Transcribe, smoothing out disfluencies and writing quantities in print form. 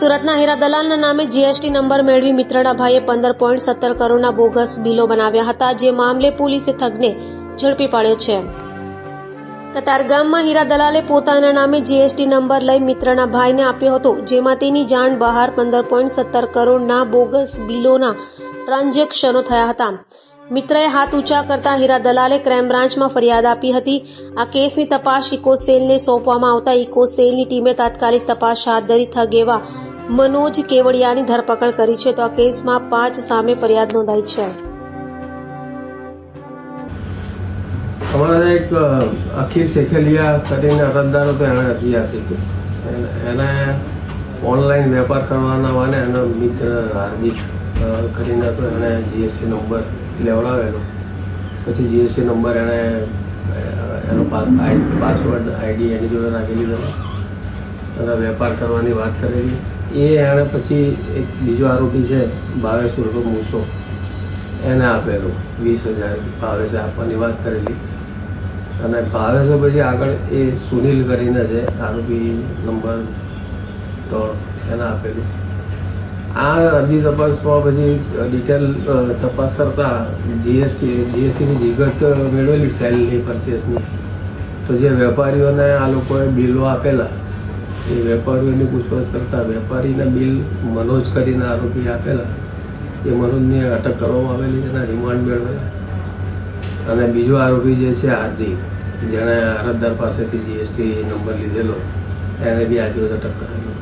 સુરતના હીરા દલાલના નામે GST number મેળવી મિત્રના ભાઈએ 15.17 કરોડના બોગસ બિલો બનાવ્યા હતા, જે મામલે પોલીસે ઠગને ઝડપી પાડ્યો છે। કતારગામમાં હીરા દલાલે પોતાના નામે જીએસટી નંબર લઈ મિત્રના ભાઈને આપ્યો હતો, જેમાં તેની જાણ બહાર 15.17 કરોડના બોગસ બિલોના ટ્રાન્ઝેક્શનો થયા હતા। મિત્રએ હાથ ઊંચા કરતા હીરા દલાલે ક્રાઇમ બ્રાન્ચમાં ફરિયાદ આપી હતી। આ કેસની તપાસ ઇકોસેલને સોંપવામાં આવતા ઇકોસેલની ટીમે તાત્કાલિક તપાસ હાથ ધરી ઠગ એવા મનોજ કેવડિયાની ધરપકડ કરી છે, તો આ કેસમાં 5 સામે ફરિયાદ નોંધાઈ છે। हमारा एक अखिल सेखलिया કરીને અરજદાર હતો, એણે અરજી આપી હતી। એને ઓનલાઈન વેપાર કરવાના વાને એનો મિત્ર હાર્દિક કરીને હતો, એણે જીએસટી નંબર લેવડાવેલો। પછી જીએસટી નંબર એણે એનો પાસવર્ડ આઈડી એની જોડે રાખી લીધો અને વેપાર કરવાની વાત કરેલી। એણે પછી એક બીજો આરોપી છે ભાવેશ ઉર્ફે મૂસો, એને આપેલું 20,000 ભાવેશે આપવાની વાત કરેલી અને ભાવેશે પછી આગળ એ સુનિલ કરીને છે આરોપી નંબર 3, એને આપેલું। આ અરજી તપાસમાં પછી ડિટેલ તપાસ કરતા જીએસટીની વિગત મેળવેલી સેલની પરચેસની, તો જે વેપારીઓને આ લોકોએ બિલો આપેલા એ વેપારીઓની પૂછપરછ કરતા વેપારીના બિલ મનોજ કરીને આરોપી આપેલા, એ મનોજની અટક કરવામાં આવેલી, તેના રિમાન્ડ મેળવેલા। અને બીજો આરોપી જે છે હાર્દિક, જેણે અરજદાર પાસેથી જીએસટી નંબર લીધેલો, એને બી આજે અટક કરેલો।